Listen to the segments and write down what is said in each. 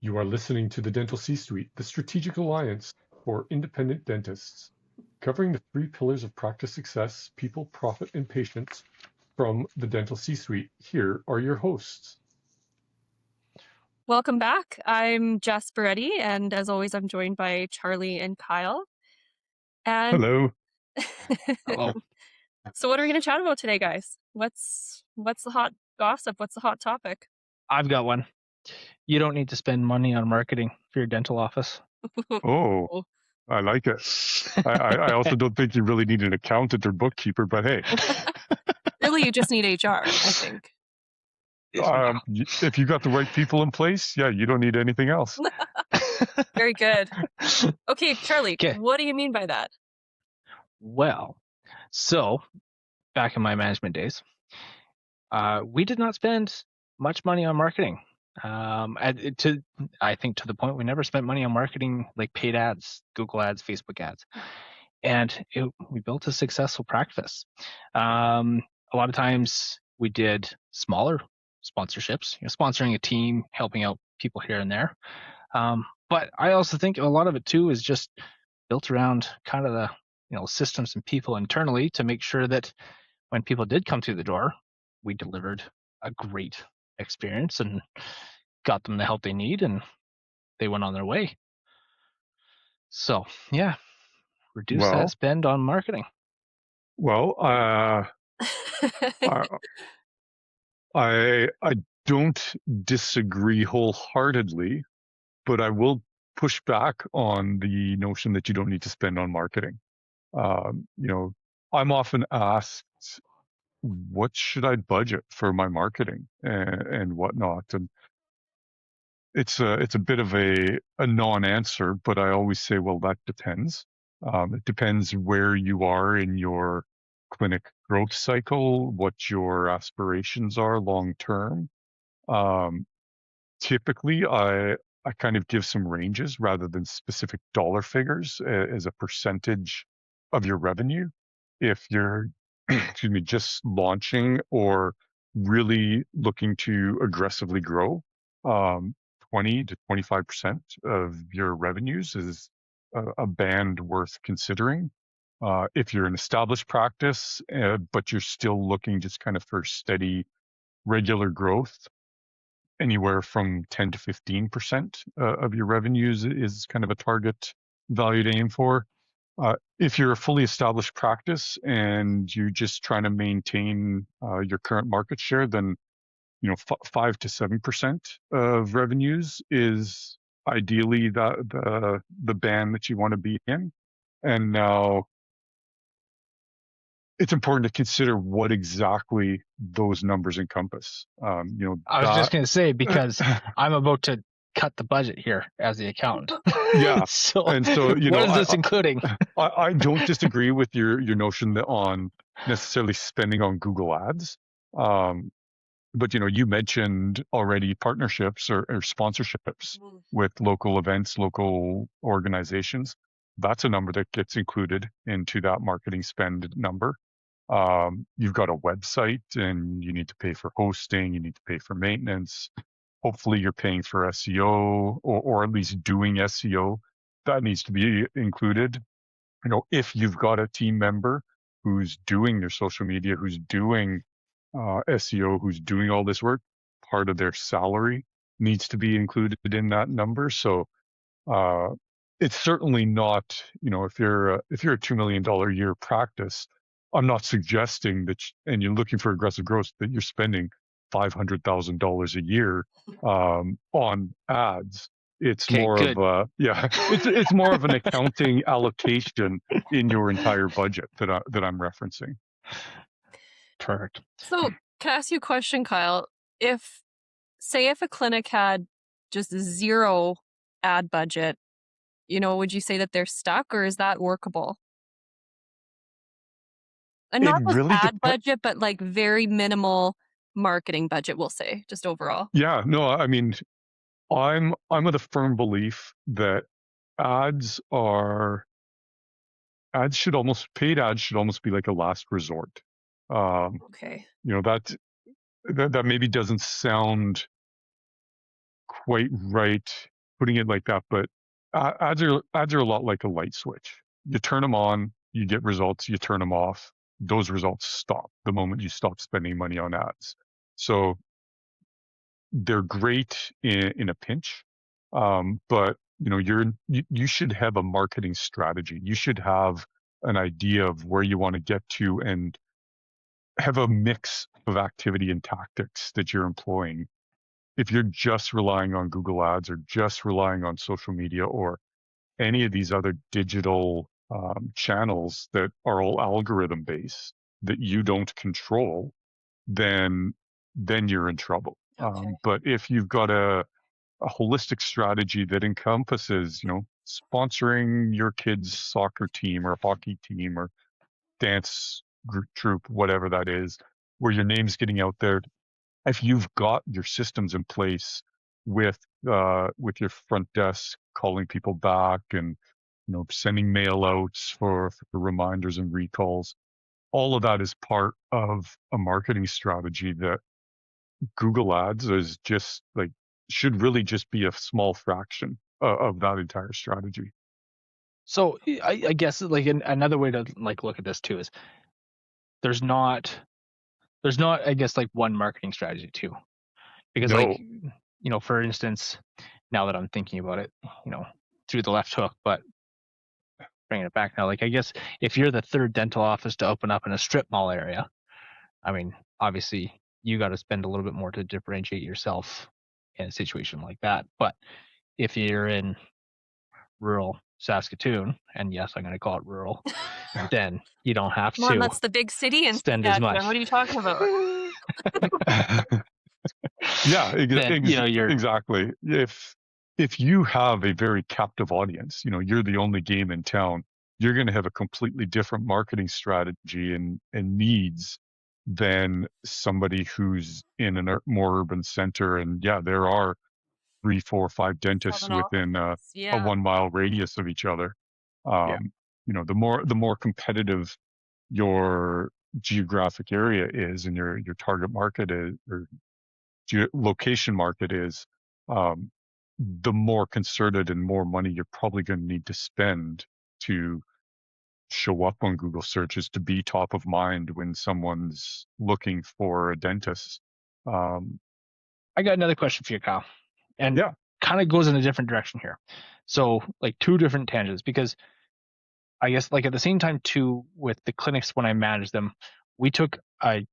You are listening to the Dental C-Suite, the strategic alliance for independent dentists, covering the three pillars of practice success, people, profit, and patience from the Dental C-Suite. Here are your hosts. Welcome back. I'm Jess Beretti, and as always, I'm joined by Charlie and Kyle. And Hello. Hello. so, what are we going to chat about today, guys? What's the hot gossip? What's the hot topic? I've got one. You don't need to spend money on marketing for your dental office. Oh, I like it. I also don't think you really need an accountant or bookkeeper, but hey. Really, you just need HR, I think. If you got the right people in place, yeah, you don't need anything else. Very good. Okay, Charlie, Okay. what do you mean by that? Well, so back in my management days, we did not spend much money on marketing. I think to the point we never spent money on marketing like paid ads, Google ads, Facebook ads, and we built a successful practice. A lot of times we did smaller sponsorships, sponsoring a team, helping out people here and there. But I also think a lot of it too is just built around kind of the systems and people internally to make sure that when people did come through the door, we delivered a great experience and got them the help they need, and they went on their way. So yeah, reduce that spend on marketing. Well, I don't disagree wholeheartedly, but I will push back on the notion that you don't need to spend on marketing. I'm often asked, what should I budget for my marketing and whatnot? And it's a bit of a non-answer, but I always say, well, that depends. It depends where you are in your clinic growth cycle, what your aspirations are long term. Typically, I kind of give some ranges rather than specific dollar figures as a percentage of your revenue. If you're, excuse me, just launching or really looking to aggressively grow, 20 to 25% of your revenues is a band worth considering. If you're an established practice, but you're still looking just kind of for steady, regular growth, anywhere from 10 to 15% of your revenues is kind of a target value to aim for. If you're a fully established practice and you're just trying to maintain your current market share, then 5 to 7% of revenues is ideally the band that you want to be in. And now it's important to consider what exactly those numbers encompass. I was just going to say, because I'm about to cut the budget here as the accountant. Yeah. So what is this including? I don't disagree with your notion that on necessarily spending on Google ads. But you mentioned already partnerships or sponsorships with local events, local organizations. That's a number that gets included into that marketing spend number. You've got a website and you need to pay for hosting, you need to pay for maintenance. Hopefully you're paying for SEO or at least doing SEO. That needs to be included. If you've got a team member who's doing their social media, who's doing SEO, who's doing all this work, part of their salary needs to be included in that number. So it's certainly not, if you're a $2 million a year practice, I'm not suggesting that, and you're looking for aggressive growth, that you're spending $500,000 a year on ads. It's more of a, it's more of an accounting allocation in your entire budget that I'm referencing. Perfect. So, can I ask you a question, Kyle? If a clinic had just zero ad budget, would you say that they're stuck, or is that workable? And not just really ad budget, but like very minimal marketing budget, we'll say, just overall. Yeah, no, I mean, I'm of the firm belief that paid ads should almost be like a last resort. Okay. That maybe doesn't sound quite right putting it like that, but ads are a lot like a light switch. You turn them on, you get results. You turn them off, those results stop the moment you stop spending money on ads. So they're great in a pinch, but you should have a marketing strategy. You should have an idea of where you want to get to and have a mix of activity and tactics that you're employing. If you're just relying on Google Ads or just relying on social media or any of these other digital channels that are all algorithm based that you don't control, then you're in trouble. Okay. But if you've got a holistic strategy that encompasses, sponsoring your kid's soccer team or hockey team or dance group troupe, whatever that is, where your name's getting out there, if you've got your systems in place with your front desk calling people back and sending mail outs for reminders and recalls, all of that is part of a marketing strategy that Google Ads is just like should really just be a small fraction of that entire strategy. So I guess like another way to like look at this too is there's not I guess like one marketing strategy too, because No. like for instance, now that I'm thinking about it, through the left hook, but bringing it back now, like I guess if you're the third dental office to open up in a strip mall area, I mean obviously you got to spend a little bit more to differentiate yourself in a situation like that. But if you're in rural Saskatoon, and yes, I'm going to call it rural, then you don't have Come on, to that's the big city in spend as Saskatchewan. much. What are you talking about? Yeah, Then, you're exactly. If you have a very captive audience, you're the only game in town, you're going to have a completely different marketing strategy and needs than somebody who's in a more urban center. And yeah, there are 3, 4, 5 dentists Seven within a offices, yeah. 1 mile radius of each other. Yeah. The more competitive your geographic area is and your target market is or location market is, the more concerted and more money you're probably going to need to spend to show up on Google searches to be top of mind when someone's looking for a dentist. I got another question for you, Kyle, and Yeah. kind of goes in a different direction here. So like two different tangents, because I guess like at the same time too, with the clinics when I managed them, we took I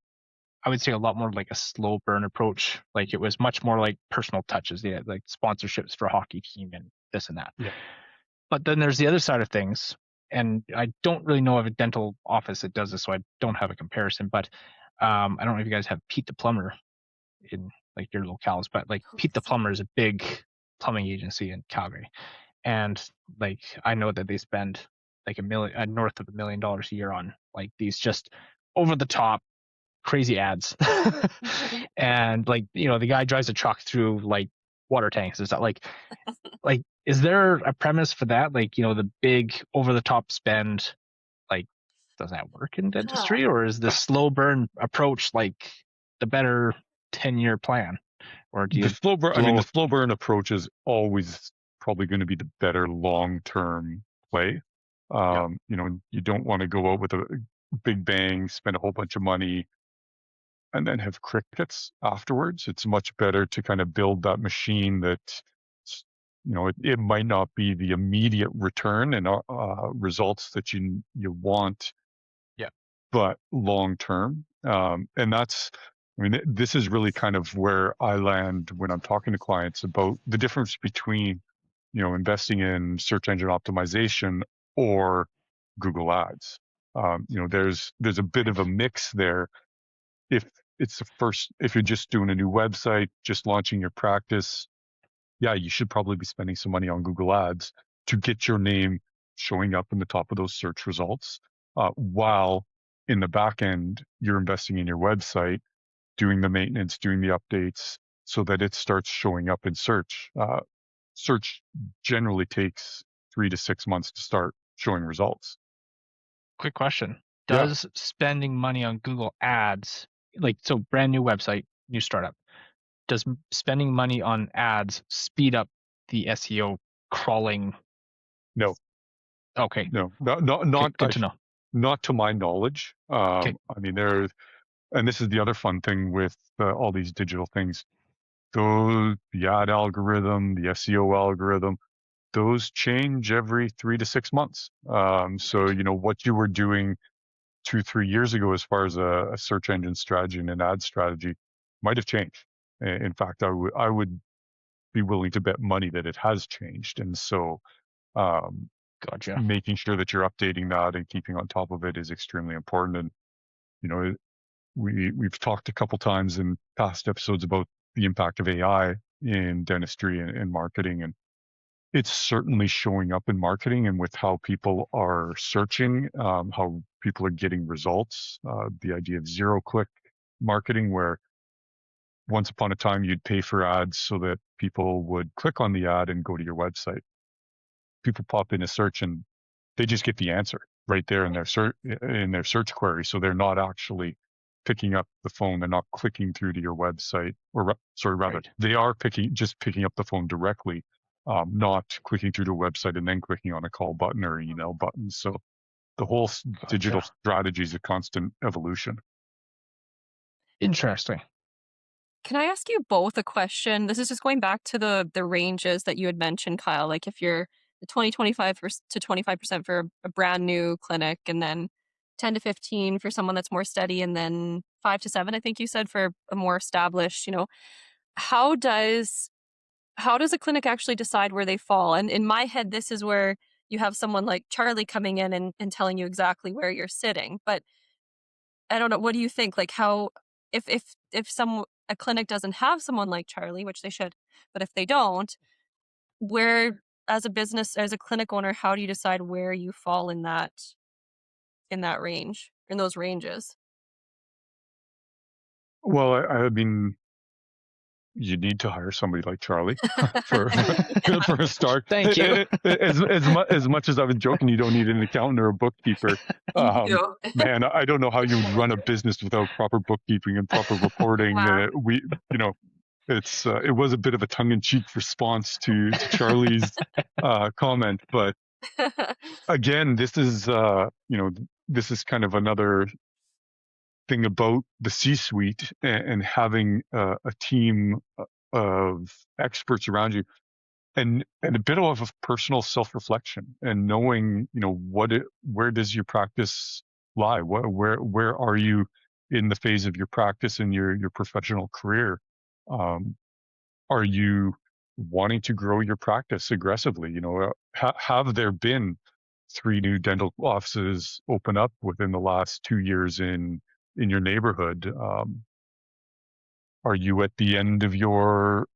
would say a lot more like a slow burn approach. Like it was much more like personal touches. They had like sponsorships for a hockey team and this and that. Yeah. But then there's the other side of things, and I don't really know of a dental office that does this, so I don't have a comparison. But I don't know if you guys have Pete the Plumber in like your locales, but like Pete the Plumber is a big plumbing agency in Calgary, and like I know that they spend like north of $1 million a year on like these just over the top crazy ads. And like the guy drives a truck through like water tanks and stuff. Like is there a premise for that? Like the big over the top spend, like does that work in dentistry, or is the slow burn approach like the better 10-year plan? Or do you The slow burn approach is always probably going to be the better long-term play. You don't want to go out with a big bang, spend a whole bunch of money, and then have crickets afterwards. It's much better to kind of build that machine that, it might not be the immediate return and results that you want, Yeah. but long-term. And this is really kind of where I land when I'm talking to clients about the difference between, investing in search engine optimization or Google Ads. There's a bit of a mix there. If you're just doing a new website, just launching your practice, yeah, you should probably be spending some money on Google Ads to get your name showing up in the top of those search results, while in the back end, you're investing in your website, doing the maintenance, doing the updates so that it starts showing up in search. Search generally takes 3 to 6 months to start showing results. Quick question. Yeah. Does spending money on Google Ads, so brand new website, new startup, does spending money on ads speed up the SEO crawling. No, Okay, no, not okay, good to know. not to my knowledge. Okay, I mean, and this is the other fun thing with all these digital things. The ad algorithm, the SEO algorithm, those change every 3 to 6 months. So, what you were doing 2, 3 years ago, as far as a search engine strategy and an ad strategy, might have changed. In fact, I would be willing to bet money that it has changed. And so, um, gotcha. making sure that you're updating that and keeping on top of it is extremely important. And, you know, we've talked a couple times in past episodes about the impact of AI in dentistry and marketing, and it's certainly showing up in marketing and with how people are searching, how people are getting results. The idea of zero-click marketing, where once upon a time you'd pay for ads so that people would click on the ad and go to your website. People pop in a search and they just get the answer right there in their search query. So they're not actually picking up the phone. They're not clicking through to your website, or rather, Right. they are picking up the phone directly, not clicking through to a website and then clicking on a call button or email button. So the whole digital Gotcha. strategy is a constant evolution. Interesting. Can I ask you both a question? This is just going back to the ranges that you had mentioned, Kyle. Like if you're the 25 to 25% for a brand new clinic, and then 10 to 15 for someone that's more steady, and then 5 to 7, I think you said, for a more established, how does a clinic actually decide where they fall? And in my head, this is where you have someone like Charlie coming in and telling you exactly where you're sitting. But I don't know. What do you think? Like how if a clinic doesn't have someone like Charlie, which they should, but if they don't, where as a business, as a clinic owner, how do you decide where you fall in that range, in those ranges? Well, I mean, you need to hire somebody like Charlie for Yeah, for a start. Thank you. As much as I was joking, you don't need an accountant or a bookkeeper. you Um, do. Man, I don't know how you would run a business without proper bookkeeping and proper reporting. Wow. It was a bit of a tongue-in-cheek response to Charlie's comment, but again, this is kind of another thing about the C-suite and having a team of experts around you, and a bit of a personal self-reflection, and knowing, where does your practice lie? Where are you in the phase of your practice and your professional career? Um, are you wanting to grow your practice aggressively? Have there been 3 new dental offices open up within the last 2 years in your neighborhood? Are you at the end of your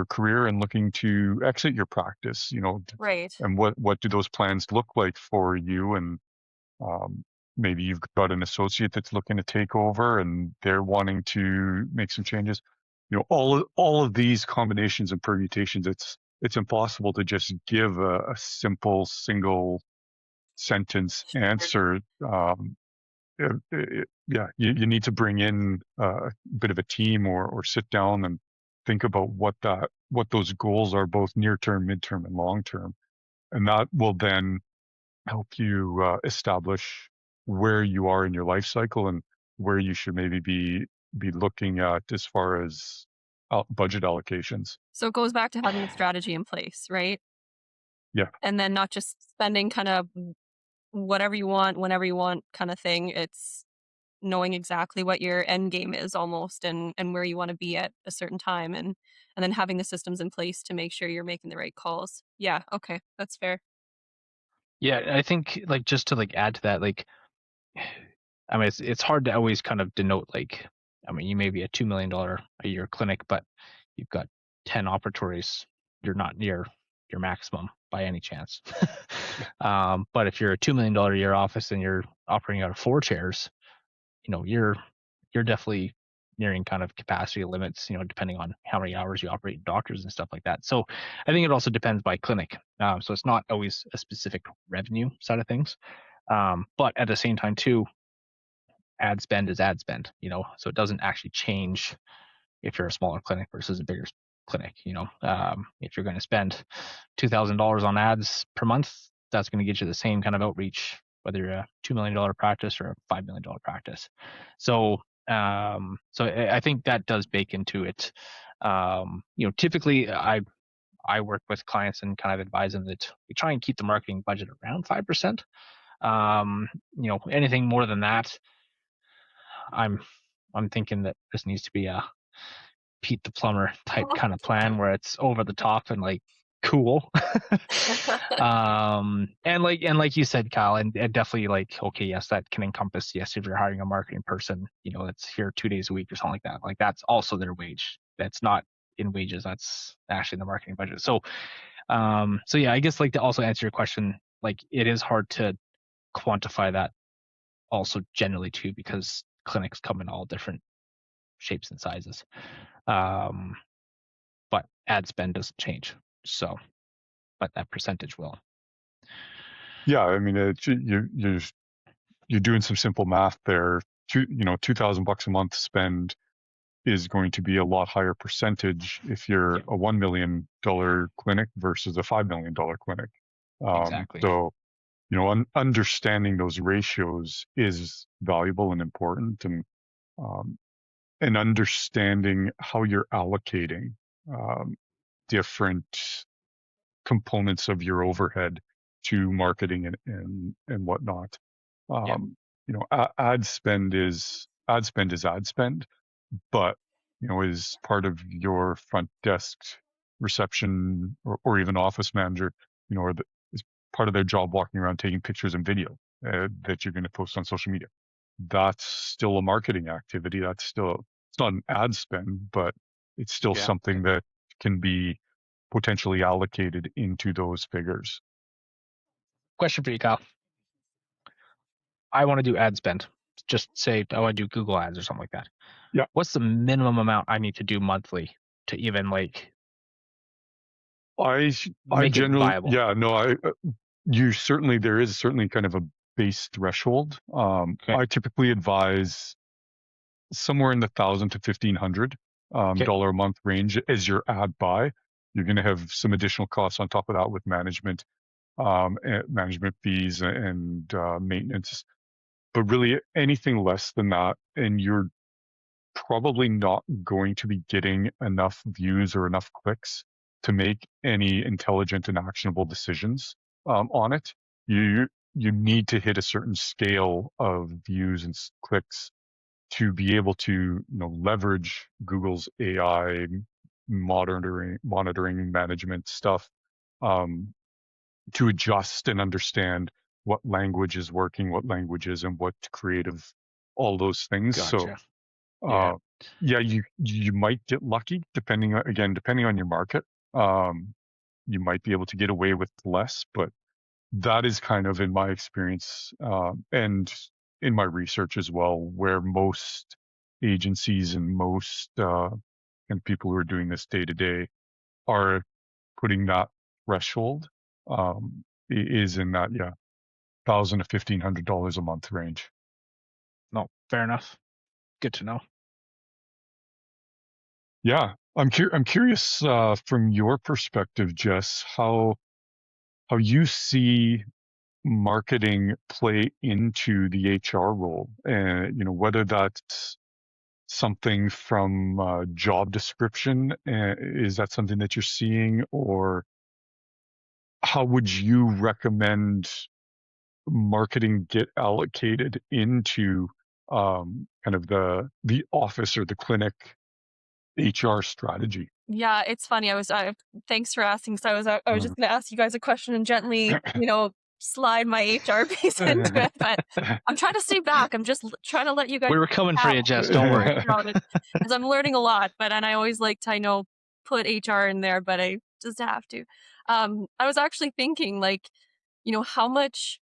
career and looking to exit your practice? Right. And what do those plans look like for you? And um, maybe you've got an associate that's looking to take over and they're wanting to make some changes. All of these combinations and permutations, it's impossible to just give a simple single sentence answer. Yeah, you need to bring in a bit of a team, or sit down and think about what those goals are, both near term, midterm, and long term, and that will then help you establish where you are in your life cycle and where you should maybe be looking at as far as budget allocations. So it goes back to having a strategy in place, right? Yeah. And then not just spending kind of whatever you want, whenever you want kind of thing. It's knowing exactly what your end game is almost, and where you want to be at a certain time, and then having the systems in place to make sure you're making the right calls. Yeah, okay. That's fair. Yeah, I think like just to like add to that, like I mean it's hard to always kind of denote like I mean you may be a $2 million a year clinic, but you've got 10 operatories, you're not near your maximum by any chance. But if you're a $2 million a year office and you're operating out of 4 chairs, you're definitely nearing kind of capacity limits, depending on how many hours you operate doctors and stuff like that. So I think it also depends by clinic. So it's not always a specific revenue side of things. But at the same time too, ad spend is ad spend, so it doesn't actually change if you're a smaller clinic versus a bigger clinic. If you're going to spend $2,000 on ads per month, that's going to get you the same kind of outreach, whether you're a $2 million practice or a $5 million practice. So I think that does bake into it. Typically I work with clients and kind of advise them that we try and keep the marketing budget around 5%. Anything more than that, I'm thinking that this needs to be a Pete the Plumber type kind of plan where it's over the top and like cool. And like you said, Kyle, and definitely like, okay, yes, that can encompass, yes, if you're hiring a marketing person, that's here 2 days a week or something like that. Like that's also their wage. That's not in wages. That's actually in the marketing budget. So yeah, I guess like to also answer your question, like it is hard to quantify that also generally too, because clinics come in all different shapes and sizes. But ad spend doesn't change. So, but that percentage will. Yeah, I mean, you're doing some simple math there. $2,000 a month spend is going to be a lot higher percentage if you're a $1 million clinic versus a $5 million clinic. Exactly. So, understanding those ratios is valuable and important, and understanding how you're allocating different components of your overhead to marketing and whatnot. Ad spend is ad spend, but is part of your front desk reception or even office manager, is part of their job walking around taking pictures and video that you're going to post on social media. That's still a marketing activity. It's not an ad spend, but it's still something that can be potentially allocated into those figures. Question for you, Kyle. I want to do ad spend. Just say I want to do Google ads or something like that. Yeah. What's the minimum amount I need to do monthly to even like I make generally, it viable? yeah, no, there is certainly kind of a base threshold. Okay. I typically advise somewhere in the $1,000 to $1,500 dollar a month range as your ad buy. You're going to have some additional costs on top of that with management fees and maintenance. But really, anything less than that, and you're probably not going to be getting enough views or enough clicks to make any intelligent and actionable decisions on it. You need to hit a certain scale of views and clicks to be able to leverage Google's AI monitoring management stuff to adjust and understand what language is working, what language isn't, what creative, all those things. Gotcha. So you might get lucky depending on your market. You might be able to get away with less, but that is kind of in my experience and in my research as well, where most agencies and most and people who are doing this day to day are putting that threshold is in that $1,000 to $1,500 a month range. No, fair enough. Good to know. Yeah, I'm curious from your perspective, Jess, how you see marketing play into the HR role, and whether that's something from job description, is that something that you're seeing, or how would you recommend marketing get allocated into kind of the office or the clinic HR strategy? Yeah, it's funny. Thanks for asking. So I was just going to ask you guys a question and gently, slide my HR piece into it. But I'm trying to stay back. I'm just trying to let you guys. We were coming for you, Jess. Don't worry. Because I'm learning a lot. And I always like to, put HR in there, but I just have to. I was actually thinking, like, how much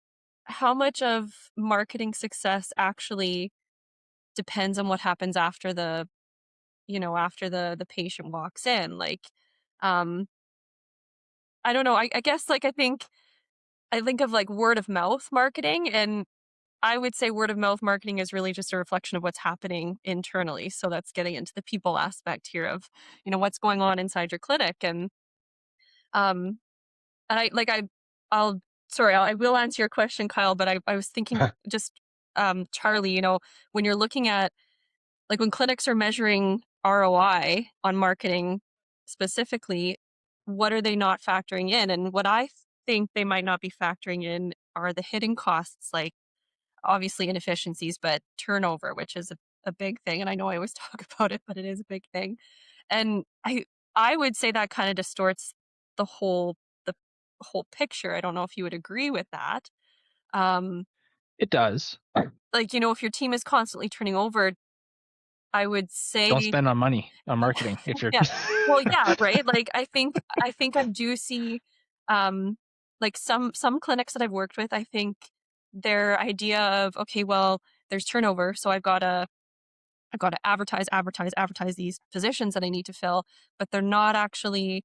of marketing success actually depends on what happens after the patient walks in. Like, I don't know. I guess like I think of like word of mouth marketing, and I would say word of mouth marketing is really just a reflection of what's happening internally. So that's getting into the people aspect here of, what's going on inside your clinic. Um, and I'll, sorry, I will answer your question, Kyle, but I was thinking just, Charlie, when you're looking at, like when clinics are measuring ROI on marketing specifically, what are they not factoring in? And what I think they might not be factoring in are the hidden costs, like obviously inefficiencies, but turnover, which is a big thing. And I know I always talk about it, but it is a big thing. And I would say that kind of distorts the the whole picture. I don't know if you would agree with that. Um, It does. like, if your team is constantly turning over, I would Don't say spend on money on marketing if you're yeah. Well, yeah, right? Like I think I do see um like some clinics that I've worked with, I think their idea of okay, well, there's turnover, so I've got to advertise these positions that I need to fill, but they're not actually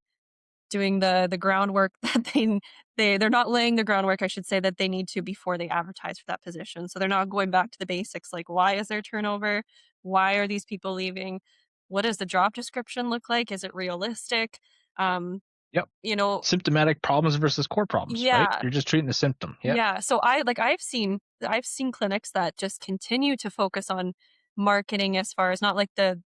doing the groundwork that they're not laying the groundwork, I should say, that they need to before they advertise for that position. So they're not going back to the basics, like why is there turnover? Why are these people leaving? What does the job description look like? Is it realistic? Um, Yep. you know, Symptomatic problems versus core problems, right? yeah, You're just treating the symptom. Yeah. yeah. So I've seen clinics that just continue to focus on marketing as far as not like the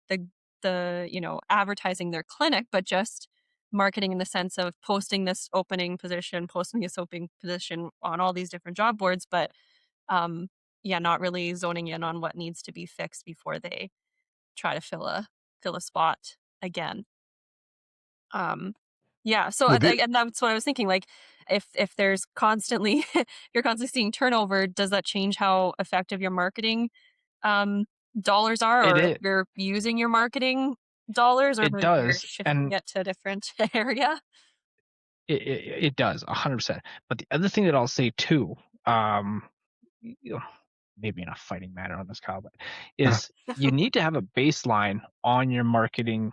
advertising their clinic, but just marketing in the sense of posting this opening position on all these different job boards, but um yeah, not really zoning in on what needs to be fixed before they try to fill a spot again. Um, yeah, so Well, the, and that's what I was thinking, like, if there's constantly you're constantly seeing turnover, does that change how effective your marketing, um, dollars are, It or if is. you're using your marketing dollars, or It if you're does. shifting And it to a different area? it does 100%. But the other thing that I'll say too, um, maybe in a fighting manner on this, Kyle, but is you need to have a baseline on your marketing,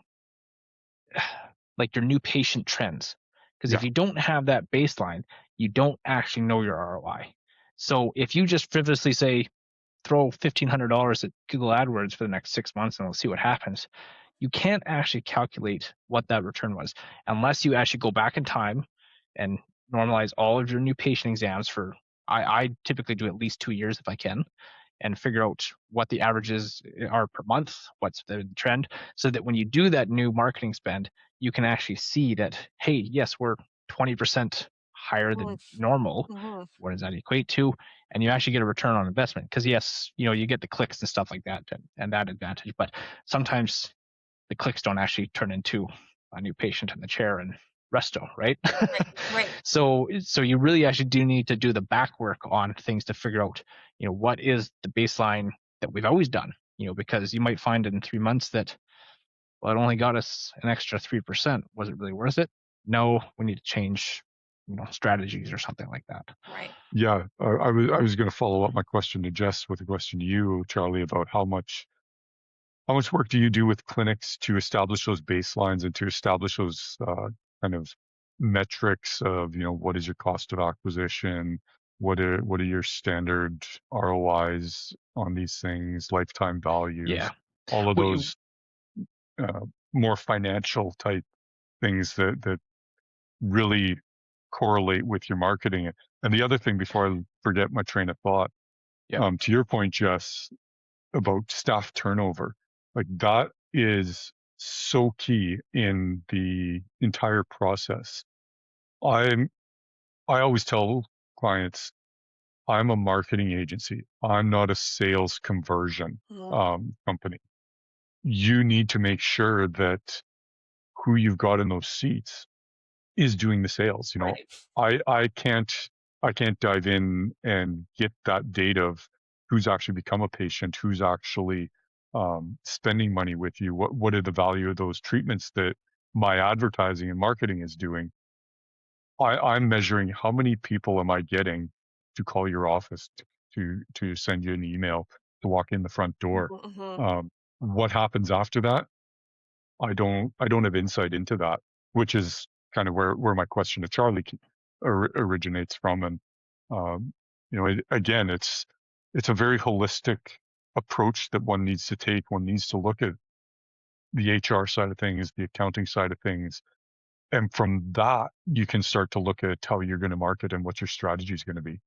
like your new patient trends. Because if yeah, you don't have that baseline, you don't actually know your ROI. So if you just frivolously say, throw $1,500 at Google AdWords for the next 6 months and we'll see what happens, you can't actually calculate what that return was unless you actually go back in time and normalize all of your new patient exams for I typically do at least 2 years if I can, and figure out what the averages are per month, what's the trend, so that when you do that new marketing spend, you can actually see that, hey, yes, we're 20% higher Mhm, than normal. mhm. What does that equate to? And you actually get a return on investment. Because yes, you get the clicks and stuff like that, and that advantage. But sometimes the clicks don't actually turn into a new patient in the chair and resto, right? Right, right. So you really actually do need to do the back work on things to figure out, what is the baseline that we've always done, because you might find in 3 months that, well, it only got us an extra 3%. Was it really worth it? No, we need to change, strategies or something like that. Right. yeah. I was going to follow up my question to Jess with a question to you, Charlie, about how much work do you do with clinics to establish those baselines and to establish those kind of metrics of, what is your cost of acquisition? What are your standard ROIs on these things, lifetime values, Yeah. all of We, those uh, more financial type things that really correlate with your marketing. And the other thing, before I forget my train of thought, yeah. to your point, Jess, about staff turnover. Like that is so key in the entire process. I'm I always tell clients I'm a marketing agency. I'm not a sales conversion Mhm. company. You need to make sure that who you've got in those seats is doing the sales. Right. I can't dive in and get that data of who's actually become a patient, who's actually spending money with you. What are the value of those treatments that my advertising and marketing is doing? I'm measuring how many people am I getting to call your office to send you an email to walk in the front door. Mhm, mhm. Um, what happens after that? I don't have insight into that, which is kind of where my question to Charlie originates from. And again, it's it's a very holistic approach that one needs to take. One needs to look at the HR side of things, the accounting side of things. And from that, you can start to look at how you're going to market and what your strategy is going to be.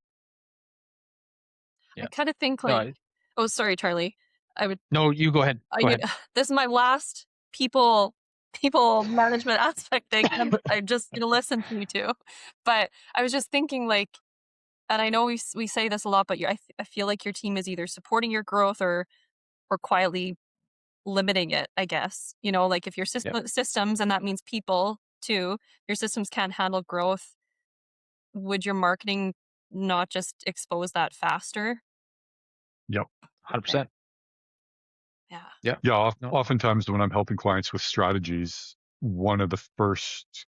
I Yeah. kind of think No, like, oh, sorry, Charlie. I would, no, you go ahead. I Go need, ahead. this is my last people management aspect thing. I'm just gonna listen to you two. But I was just thinking like, and I know we say this a lot, but I feel like your team is either supporting your growth or quietly limiting it, I guess. You know, like if your Yep. systems, and that means people too, your systems can't handle growth, would your marketing not just expose that faster? Yep. 100%. Yeah. Yeah. Yeah. No. Oftentimes when I'm helping clients with strategies, one of the first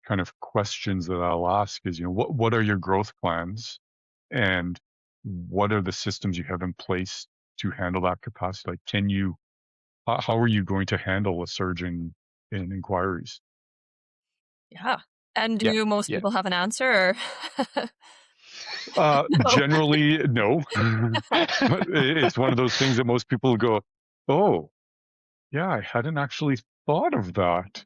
kind of questions that I'll ask is, what are your growth plans, and what are the systems you have in place to handle that capacity? Like, how are you going to handle a surge in inquiries? Yeah. And Yeah. do most Yeah. people have an answer? Or no. Generally, no. It's one of those things that most people go, oh, yeah, I hadn't actually thought of that.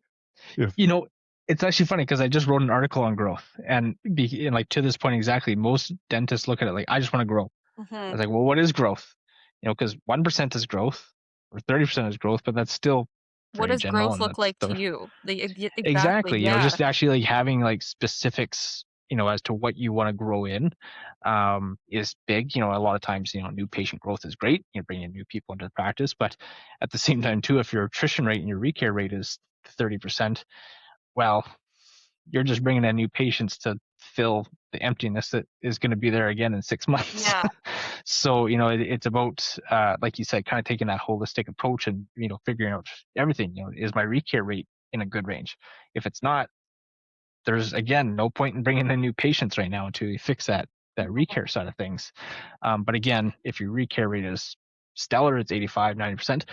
If You know, it's actually funny because I just wrote an article on growth, and like to this point exactly, most dentists look at it like, I just want to grow. I Mhm. was like, well, what is growth? Because 1% is growth or 30% is growth, but that's still What very does general, growth and look that's like to the you? Exactly. exactly, Yeah. just actually like having like specifics, as to what you want to grow in, is big. A lot of times, new patient growth is great. You're bringing new people into the practice, but at the same time too, if your attrition rate and your recare rate is 30%, well, you're just bringing in new patients to fill the emptiness that is going to be there again in 6 months. Yeah. So, it's about, like you said, kind of taking that holistic approach and, figuring out everything. Is my recare rate in a good range? If it's not, there's again no point in bringing in new patients right now until you fix that recare side of things. But again, if your recare rate is stellar, it's 85, 90%,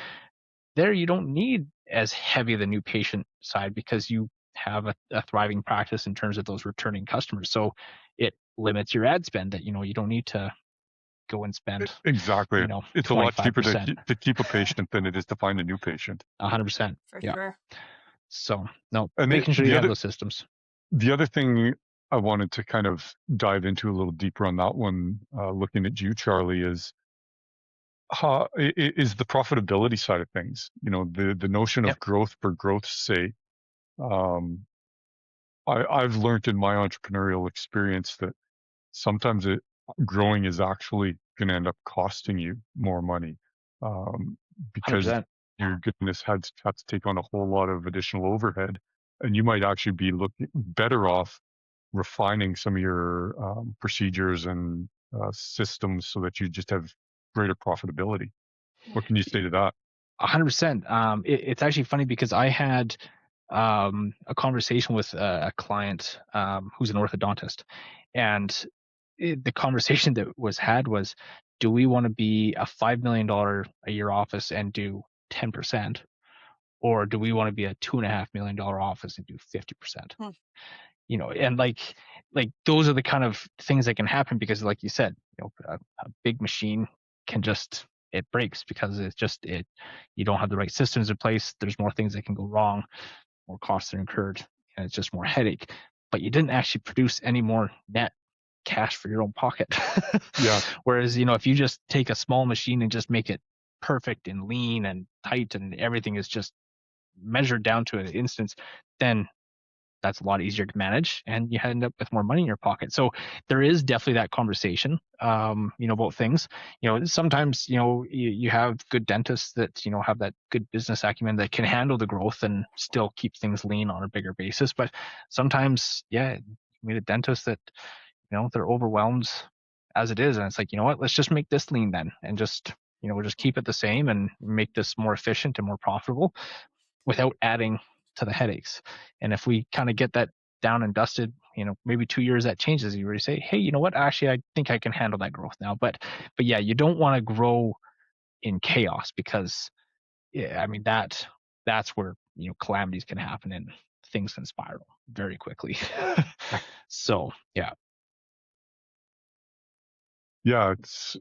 there you don't need as heavy the new patient side because you have a thriving practice in terms of those returning customers. So it limits your ad spend that, you don't need to go and spend, exactly, it's a lot cheaper 25%, to keep a patient than it is to find a new patient. 100%. For Yeah. sure. So no, And making sure you have those systems. the other thing I wanted to kind of dive into a little deeper on that one, looking at you, Charlie, is the profitability side of things. The notion of Yep. growth for growth's sake. I've learned in my entrepreneurial experience that sometimes growing is actually going to end up costing you more money, because 100%. you're going to have to take on a whole lot of additional overhead, and you might actually be looking better off refining some of your procedures and systems so that you just have greater profitability. What can you say to that? 100%. It's actually funny because I had a conversation with a client who's an orthodontist, and the conversation that was had was, do we want to be a $5 million a year office and do 10%, or do we want to be a $2.5 million office and do 50%? Hmm. And like those are the kind of things that can happen because, like you said, a big machine can just, it breaks because you don't have the right systems in place. There's more things that can go wrong, more costs are incurred, and it's just more headache. But you didn't actually produce any more net cash for your own pocket. Yeah. Whereas, if you just take a small machine and just make it perfect and lean and tight and everything is just measured down to an instance, then that's a lot easier to manage and you end up with more money in your pocket. So there is definitely that conversation, about things. Sometimes, you have good dentists that, have that good business acumen that can handle the growth and still keep things lean on a bigger basis. But sometimes, yeah, you meet a dentist that, they're overwhelmed as it is. And it's like, you know what, let's just make this lean then and just, just keep it the same and make this more efficient and more profitable without adding to the headaches. And if we kind of get that down and dusted, maybe 2 years that changes. You already say, hey, you know what? Actually, I think I can handle that growth now. But yeah, you don't want to grow in chaos because, yeah, I mean that's where calamities can happen and things can spiral very quickly. So yeah. Yeah, it's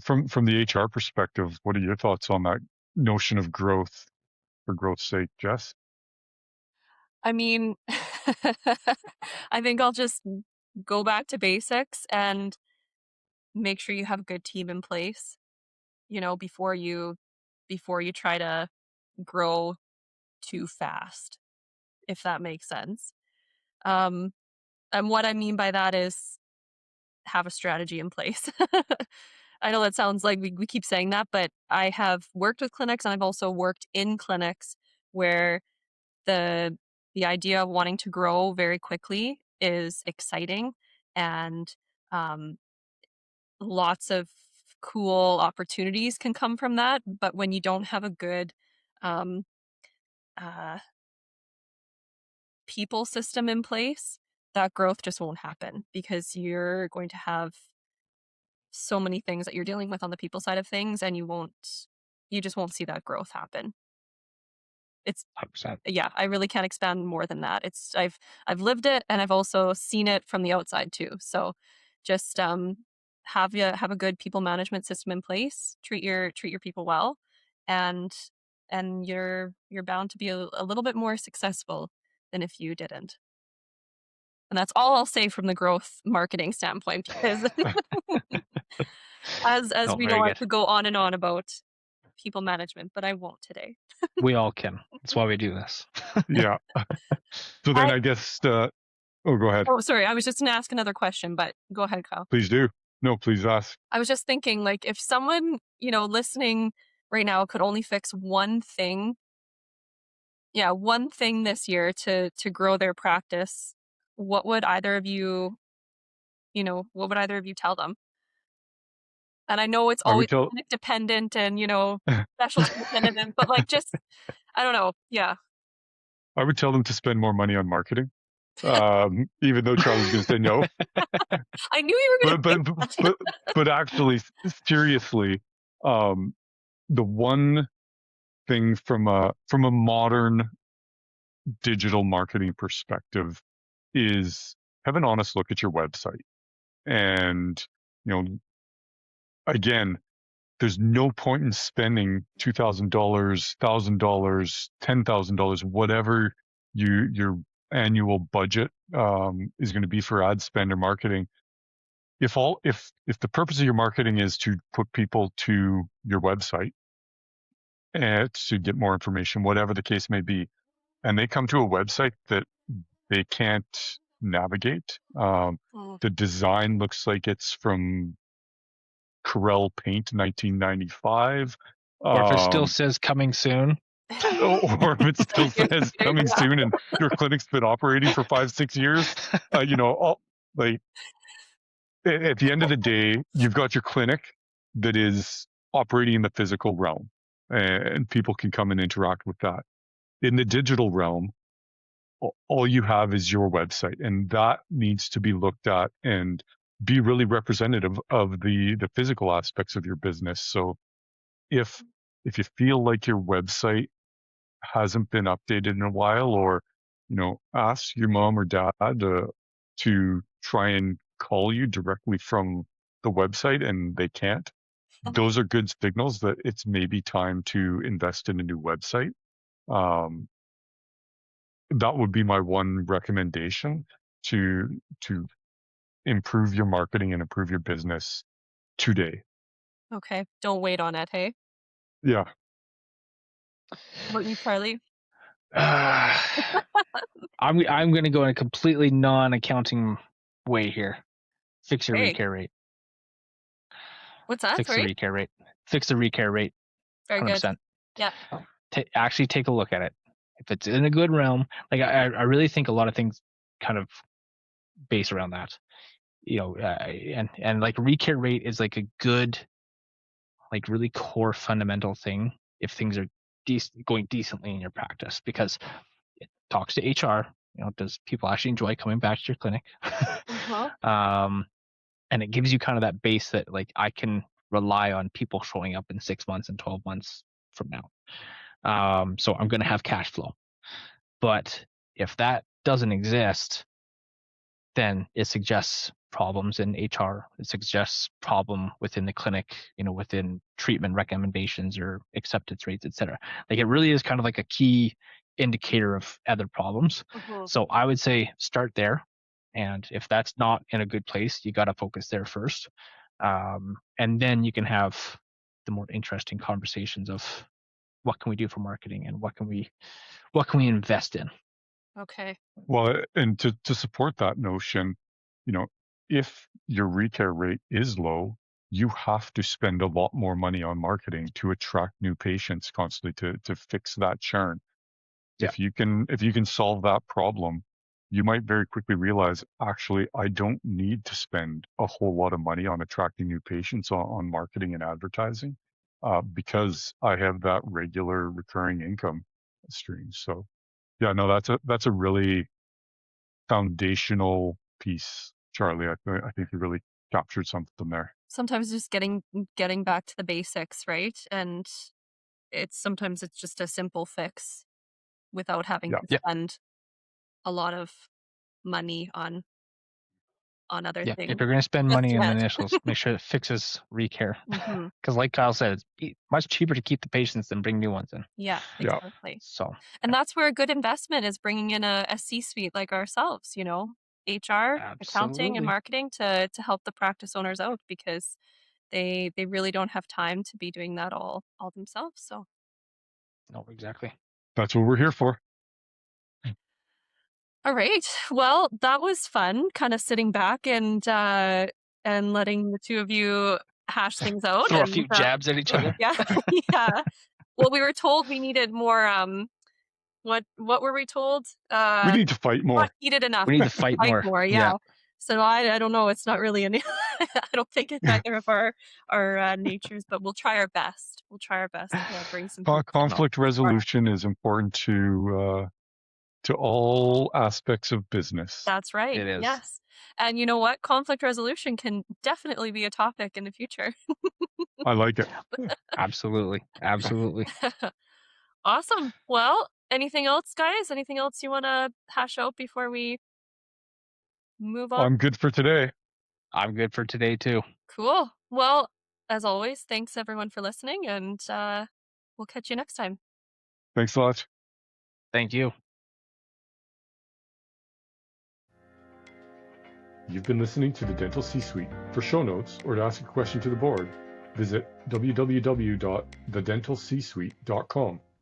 from the HR perspective. What are your thoughts on that notion of growth for growth's sake, Jess? I mean, I think I'll just go back to basics and make sure you have a good team in place, before you try to grow too fast, if that makes sense. Um, and what I mean by that is have a strategy in place. I know that sounds like we keep saying that, but I have worked with clinics and I've also worked in clinics where the the idea of wanting to grow very quickly is exciting and um, lots of cool opportunities can come from that. But when you don't have a good um, uh, people system in place, that growth just won't happen because you're going to have so many things that you're dealing with on the people side of things and you just won't see that growth happen. It's 100%. yeah, I really can't expand more than that. I've lived it and I've also seen it from the outside too. So just have a good people management system in place, treat your people well, and you're bound to be a little bit more successful than if you didn't. And that's all I'll say from the growth marketing standpoint because as No, we know very I good. could go on and on about people management, but I won't today. We all can. That's why we do this. Yeah. So then I I guess. Go ahead. Oh, sorry. I was just gonna ask another question, but go ahead, Kyle. Please do. No, please ask. I was just thinking, like, if someone, listening right now could only fix one thing, yeah, one thing this year to grow their practice, what would either of you, what would either of you tell them? And I know it's I always would tell. clinic dependent and, specialty dependent, but like just I don't know. Yeah. I would tell them to spend more money on marketing. Even though Charlie's going to say no, I knew you were gonna but say but but but actually, seriously, um, the one thing from a modern digital marketing perspective is have an honest look at your website. And you know, again, there's no point in spending $2,000, $1,000, $10,000, whatever your annual budget is going to be for ad spend or marketing. If the purpose of your marketing is to put people to your website and to get more information, whatever the case may be, and they come to a website that they can't navigate, Mm. the design looks like it's from Corel Paint 1995. Or if it still says coming soon. Or if it still says coming Yeah. soon and your clinic's been operating for 5-6 years, like at the end of the day, you've got your clinic that is operating in the physical realm and people can come and interact with that. In the digital realm, all you have is your website, and that needs to be looked at and be really representative of the physical aspects of your business. So if you feel like your website hasn't been updated in a while, or ask your mom or dad to try and call you directly from the website and they can't, those are good signals that it's maybe time to invest in a new website. um, that would be my one recommendation to improve your marketing and improve your business today. Okay. Don't wait on it, hey? Yeah. What about you, Charlie? I'm going to go in a completely non-accounting way here. Fix your Hey, recare rate. what's that? Fix the Sorry? recare rate. Fix the recare rate. Very good. 100%. Yeah. Actually take a look at it. If it's in a good realm, like I really think a lot of things kind of base around that. And like recare rate is like a good, like really core fundamental thing if things are going decently in your practice, because it talks to HR. Does people actually enjoy coming back to your clinic? Uh-huh. And it gives you kind of that base that like I can rely on people showing up in 6 months and 12 months from now. So I'm going to have cash flow. But if that doesn't exist, then it suggests problems in HR. It suggests problem within the clinic, within treatment recommendations or acceptance rates, etc. Like it really is kind of like a key indicator of other problems. Mhm. So I would say start there. And if that's not in a good place, you got to focus there first. And then you can have the more interesting conversations of what can we do for marketing and what can we invest in. Okay. Well, and to support that notion, if your recare rate is low, you have to spend a lot more money on marketing to attract new patients constantly to fix that churn. Yeah. If you can solve that problem, you might very quickly realize, actually, I don't need to spend a whole lot of money on attracting new patients on marketing and advertising, because I have that regular recurring income stream. So yeah, no, that's a really foundational piece, Charlie. I think you really captured something there. Sometimes just getting back to the basics, right? And sometimes it's just a simple fix without having Yeah. to Yeah. spend a lot of money on other Yeah, things. if you're going to spend Just money in the yet. initials, make sure it fixes recare. Mhm. Because like Kyle said, it's much cheaper to keep the patients than bring new ones in. Yeah, Yeah. exactly. So And that's where a good investment is, bringing in a C-suite like ourselves, HR, accounting, and absolutely. marketing to help the practice owners out, because they really don't have time to be doing that all themselves. So, No, exactly. That's what we're here for. all right. Well, that was fun, kind of sitting back and letting the two of you hash things out. Throw a And few jabs at each other. yeah, yeah. Well, we were told we needed more. What were we told? We need to fight more. Not heated enough. We need to fight more. Yeah. So I don't know. It's not really any. I don't think it's either of our natures, but we'll try our best. We'll try our best to bring some. Conflict resolution is important to all aspects of business. That's right. It is. Yes. And you know what? Conflict resolution can definitely be a topic in the future. I like it. Absolutely. Absolutely. Awesome. Well, anything else, guys? Anything else you want to hash out before we move on? I'm good for today. I'm good for today too. Cool. Well, as always, thanks everyone for listening, and we'll catch you next time. Thanks a lot. Thank you. You've been listening to the Dental C-Suite. For show notes or to ask a question to the board, visit www.thedentalcsuite.com.